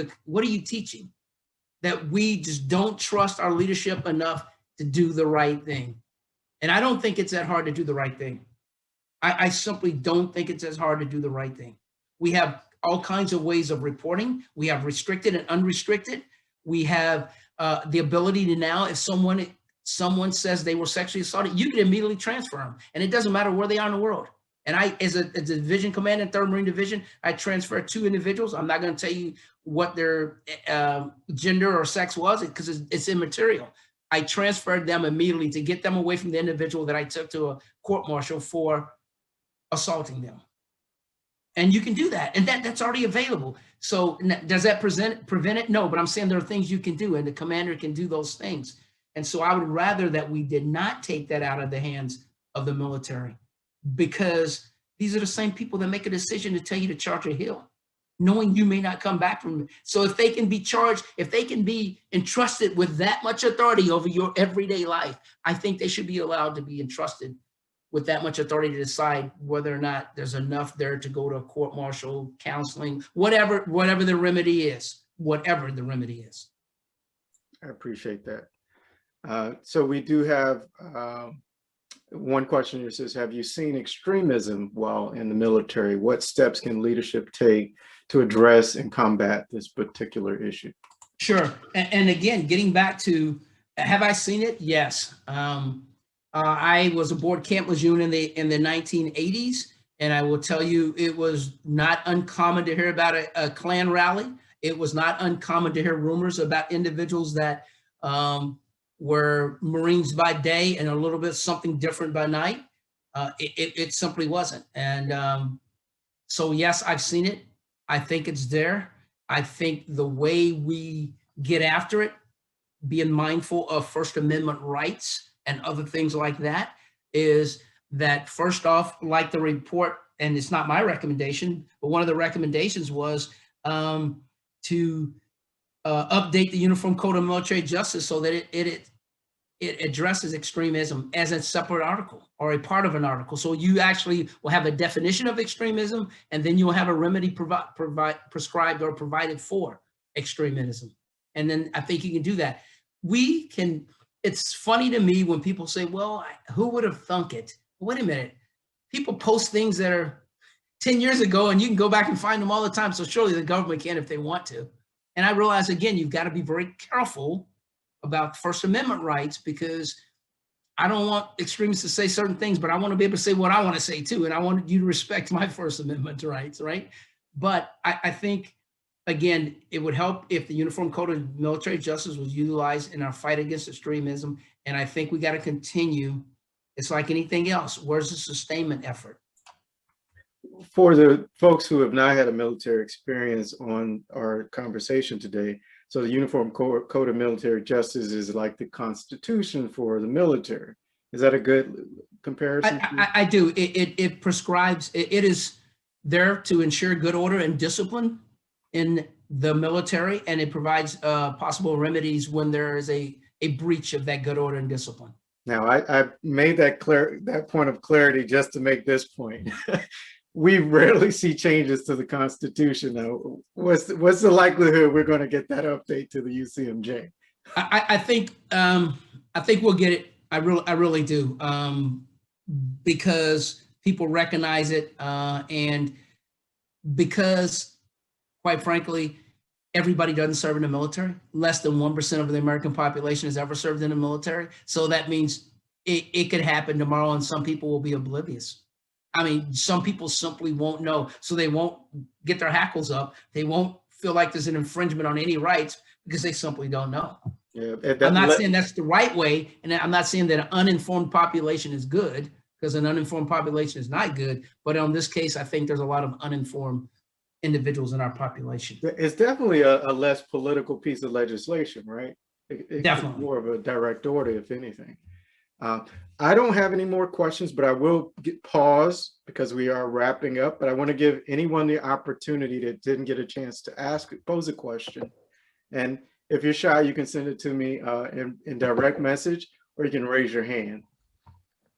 That we just don't trust our leadership enough to do the right thing. And I don't think it's that hard to do the right thing. I simply don't think it's as hard to do the right thing. We have all kinds of ways of reporting. We have restricted and unrestricted. We have the ability to now, if someone says they were sexually assaulted, you can immediately transfer them. And it doesn't matter where they are in the world. And I, as a division commander in 3rd Marine Division, I transferred 2 individuals. I'm not going to tell you what their gender or sex was because it's immaterial. I transferred them immediately to get them away from the individual that I took to a court-martial for assaulting them. And you can do that, and that's already available. So does that prevent it? No, but I'm saying there are things you can do, and the commander can do those things. And so I would rather that we did not take that out of the hands of the military, because these are the same people that make a decision to tell you to charge a hill, knowing you may not come back from it. So if they can be charged, if they can be entrusted with that much authority over your everyday life, I think they should be allowed to be entrusted with that much authority to decide whether or not there's enough there to go to a court-martial, counseling, whatever the remedy is, whatever the remedy is. I appreciate that. So we do have one question here says, have you seen extremism while in the military? What steps can leadership take to address and combat this particular issue? Sure. And again, getting back to, have I seen it? Yes. I was aboard Camp Lejeune in the 1980s, and I will tell you, it was not uncommon to hear about a Klan rally. It was not uncommon to hear rumors about individuals that were Marines by day and a little bit something different by night. It simply wasn't. And so yes, I've seen it. I think it's there. I think the way we get after it, being mindful of First Amendment rights, and other things like that, is that first off, like the report, and it's not my recommendation, but one of the recommendations was to update the Uniform Code of Military Justice so that it addresses extremism as a separate article or a part of an article. So you actually will have a definition of extremism, and then you'll have a remedy prescribed or provided for extremism. And then I think you can do that. It's funny to me when people say, well, who would have thunk it? Wait a minute. People post things that are 10 years ago, and you can go back and find them all the time. So surely the government can if they want to. And I realize, again, you've got to be very careful about First Amendment rights, because I don't want extremists to say certain things, but I want to be able to say what I want to say too. And I want you to respect my First Amendment rights, right? But I think, again, it would help if the Uniform Code of Military Justice was utilized in our fight against extremism. And I think we got to continue. It's like anything else. Where's the sustainment effort? For the folks who have not had a military experience on our conversation today, so the Uniform Code of Military Justice is like the Constitution for the military. Is that a good comparison? I do. It prescribes, it is there to ensure good order and discipline in the military, and it provides possible remedies when there is a breach of that good order and discipline. Now, I made that point of clarity just to make this point. We rarely see changes to the Constitution. Now, what's the likelihood we're going to get that update to the UCMJ? I think we'll get it. I really do, because people recognize it, and because, quite frankly, everybody doesn't serve in the military. Less than 1% of the American population has ever served in the military. So that means it could happen tomorrow, and some people will be oblivious. I mean, some people simply won't know, so they won't get their hackles up. They won't feel like there's an infringement on any rights because they simply don't know. Yeah, I'm not saying that's the right way, and I'm not saying that an uninformed population is good, because an uninformed population is not good. But in this case, I think there's a lot of uninformed individuals in our population. It's definitely a less political piece of legislation, right? Definitely. It's more of a direct order, if anything. I don't have any more questions, but I will pause because we are wrapping up. But I want to give anyone the opportunity that didn't get a chance to pose a question. And if you're shy, you can send it to me in direct message, or you can raise your hand.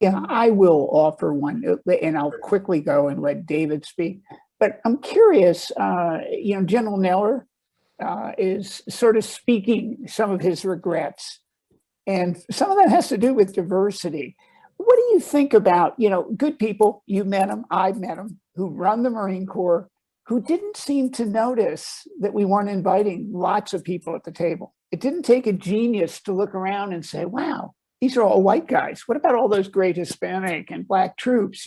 Yeah, I will offer one, and I'll quickly go and let David speak. But I'm curious, General Neller is sort of speaking some of his regrets. And some of that has to do with diversity. What do you think about, good people, you met them, I've met them, who run the Marine Corps, who didn't seem to notice that we weren't inviting lots of people at the table. It didn't take a genius to look around and say, wow, these are all white guys. What about all those great Hispanic and Black troops,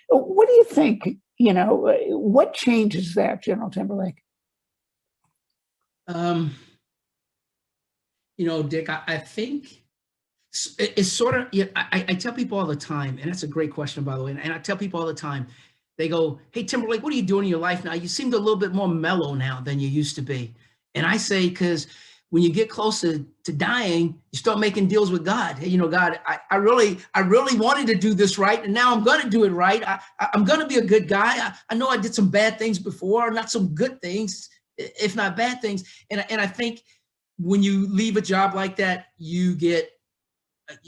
What do you think, what changes that, General Timberlake? Dick, I think it's sort of, I tell people all the time, and that's a great question, by the way, and I tell people all the time, they go, hey, Timberlake, what are you doing in your life now? You seem a little bit more mellow now than you used to be. And I say, because when you get close to dying, you start making deals with God. Hey, God, I really wanted to do this right, and now I'm going to do it right. I'm going to be a good guy. I know I did some bad things before, not some good things, if not bad things. And I think when you leave a job like that, you get,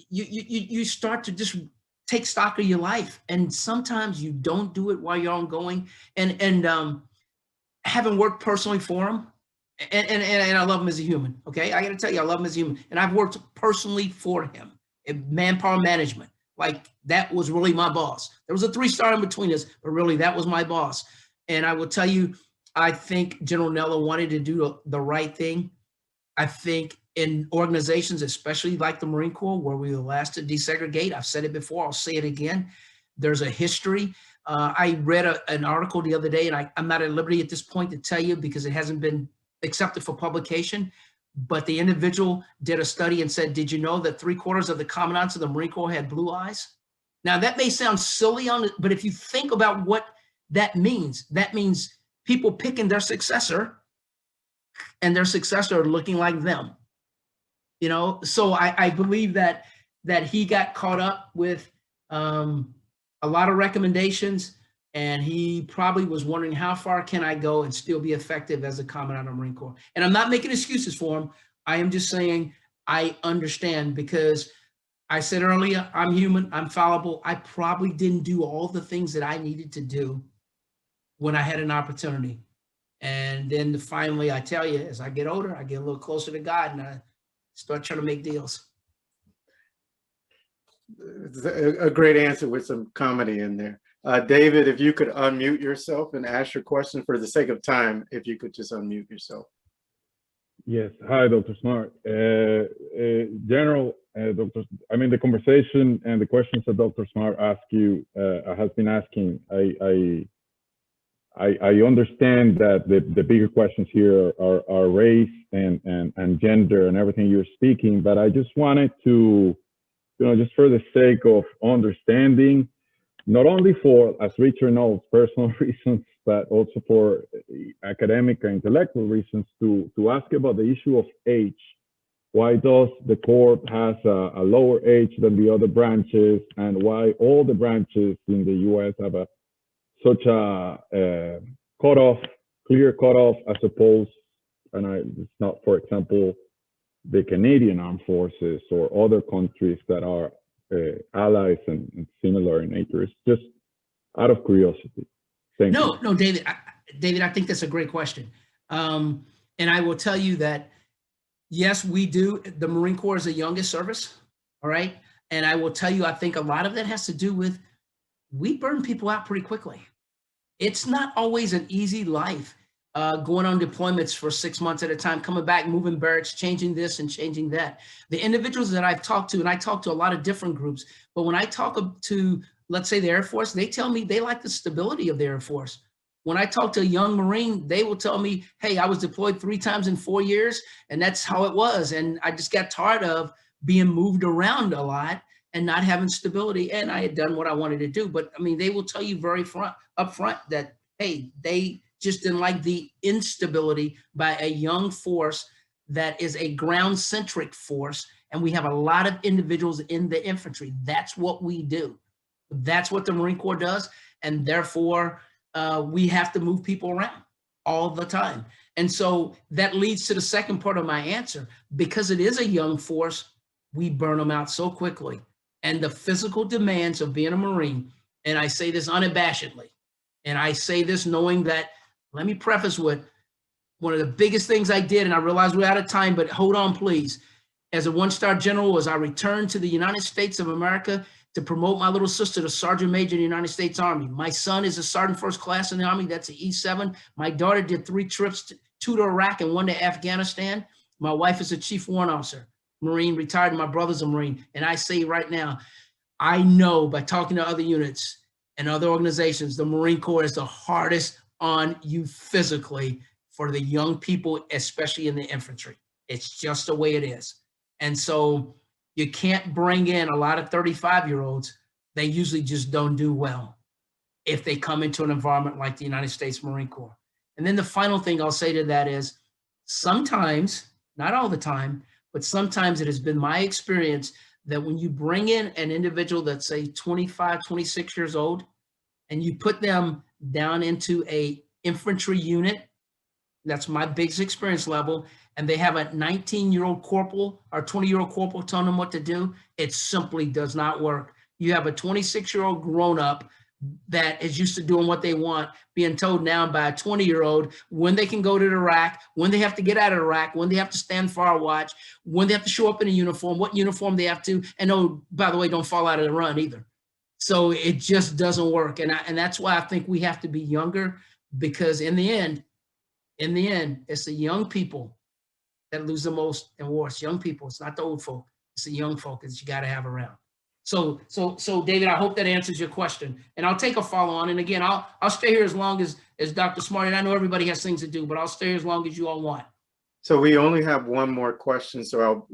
you start to just take stock of your life. And sometimes you don't do it while you're ongoing. And having worked personally for him, and I love him as a human, okay? I got to tell you, I love him as a human. And I've worked personally for him in manpower management. Like, that was really my boss. There was a 3-star in between us, but really that was my boss. And I will tell you, I think General Neller wanted to do the right thing. I think in organizations, especially like the Marine Corps, where we were the last to desegregate, I've said it before, I'll say it again, there's a history. I read an article the other day, and I'm not at liberty at this point to tell you because it hasn't been accepted for publication, but the individual did a study and said, did you know that 3/4 of the commandants of the Marine Corps had blue eyes? Now, that may sound silly, but if you think about what that means people picking their successor, and their successor looking like them. So I believe that that he got caught up with a lot of recommendations, and he probably was wondering, how far can I go and still be effective as a commandant of the Marine Corps? And I'm not making excuses for him. I am just saying I understand, because I said earlier, I'm human, I'm fallible. I probably didn't do all the things that I needed to do when I had an opportunity. And then finally, I tell you, as I get older, I get a little closer to God and I start trying to make deals. It's a great answer with some comedy in there. David, if you could unmute yourself and ask your question for the sake of time, if you could just unmute yourself. Yes. Hi, Dr. Smart. General, Dr. I mean, the conversation and the questions that Dr. Smart asked you, has been asking, I understand that the bigger questions here are race and gender and everything you're speaking, but I just wanted to, just for the sake of understanding, not only for, as Richard knows, personal reasons, but also for academic and intellectual reasons, to ask about the issue of age. Why does the Corps has a lower age than the other branches, and why all the branches in the U.S. have such a cutoff, clear cutoff, as opposed, and it's not, for example, the Canadian Armed Forces or other countries that are allies and similar in nature. It's just out of curiosity. Thank you. No, David, I think that's a great question. And I will tell you that, yes, we do. The Marine Corps is the youngest service, all right? And I will tell you, I think a lot of that has to do with, we burn people out pretty quickly. It's not always an easy life, going on deployments for 6 months at a time, coming back, moving barracks, changing this and changing that. The individuals that I've talked to, and I talk to a lot of different groups, but when I talk to, let's say, the Air Force, they tell me they like the stability of the Air Force. When I talk to a young Marine, they will tell me, hey, I was deployed 3 times in 4 years, and that's how it was. And I just got tired of being moved around a lot and not having stability. And I had done what I wanted to do. But I mean, they will tell you very upfront that, hey, they just didn't like the instability by a young force that is a ground-centric force. And we have a lot of individuals in the infantry. That's what we do. That's what the Marine Corps does. And therefore, we have to move people around all the time. And so that leads to the second part of my answer. Because it is a young force, we burn them out so quickly. And the physical demands of being a Marine, and I say this unabashedly, and I say this knowing that, let me preface with, one of the biggest things I did, and I realize we're out of time, but hold on, please. As a one-star general, was I returned to the United States of America to promote my little sister to Sergeant Major in the United States Army. My son is a Sergeant First Class in the Army. That's an E7. My daughter did 3 trips, 2 to Iraq and 1 to Afghanistan. My wife is a Chief Warrant Officer, Marine, retired, and my brother's a Marine. And I say right now, I know by talking to other units and other organizations, the Marine Corps is the hardest on you physically for the young people, especially in the infantry. It's just the way it is. And so you can't bring in a lot of 35-year-olds. They usually just don't do well if they come into an environment like the United States Marine Corps. And then the final thing I'll say to that is, sometimes, not all the time, but sometimes it has been my experience that when you bring in an individual that's, say, 25, 26 years old, and you put them down into a infantry unit, that's my biggest experience level, and they have a 19-year-old corporal or 20-year-old corporal telling them what to do, it simply does not work. You have a 26-year-old grown-up that is used to doing what they want, being told now by a 20-year-old when they can go to Iraq, when they have to get out of Iraq, when they have to stand fire watch, when they have to show up in a uniform, what uniform they have to, and oh, by the way, don't fall out of the run either. So it just doesn't work. And that's why I think we have to be younger, because in the end, it's the young people that lose the most in war. It's young people. It's not the old folk. It's the young folk that you got to have around. So David, I hope that answers your question. And I'll take a follow on. And again, I'll stay here as long as Dr. Smart. And I know everybody has things to do, but I'll stay here as long as you all want. So we only have one more question. So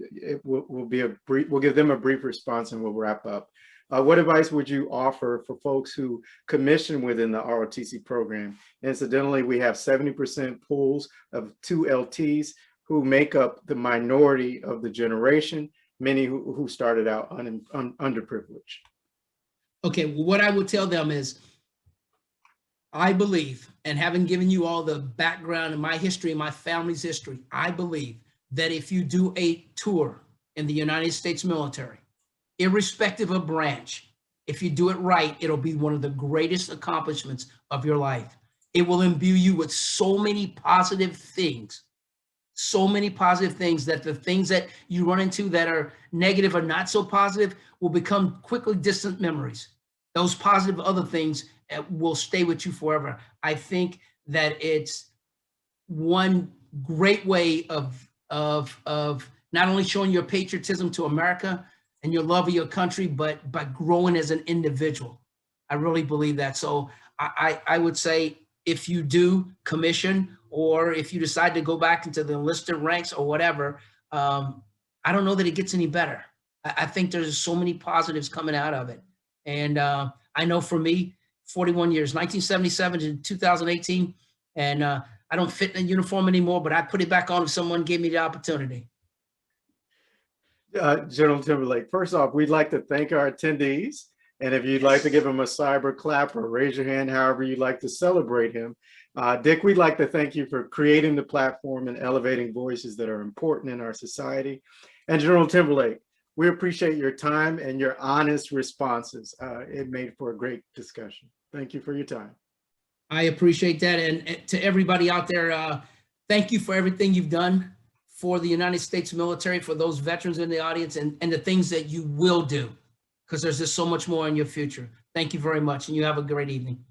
we'll give them a brief response and we'll wrap up. What advice would you offer for folks who commission within the ROTC program? Incidentally, we have 70% pools of 2 LTs who make up the minority of the generation. many who started out underprivileged. Okay, well, what I would tell them is, I believe, and having given you all the background in my history and my family's history, I believe that if you do a tour in the United States military, irrespective of branch, if you do it right, it'll be one of the greatest accomplishments of your life. It will imbue you with so many positive things, that the things that you run into that are negative or not so positive will become quickly distant memories. Those positive other things will stay with you forever. I think that it's one great way of not only showing your patriotism to America and your love of your country, but by growing as an individual. I really believe that. So I would say, if you do commission, or if you decide to go back into the enlisted ranks or whatever, I don't know that it gets any better. I think there's so many positives coming out of it. And I know for me, 41 years, 1977 to 2018, and I don't fit in a uniform anymore, but I put it back on if someone gave me the opportunity. General Timberlake, first off, we'd like to thank our attendees. And if you'd like to give him a cyber clap or raise your hand, however you'd like to celebrate him. Dick, we'd like to thank you for creating the platform and elevating voices that are important in our society. And General Timberlake, we appreciate your time and your honest responses. It made for a great discussion. Thank you for your time. I appreciate that. And to everybody out there, thank you for everything you've done for the United States military, for those veterans in the audience, and the things that you will do, because there's just so much more in your future. Thank you very much, and you have a great evening.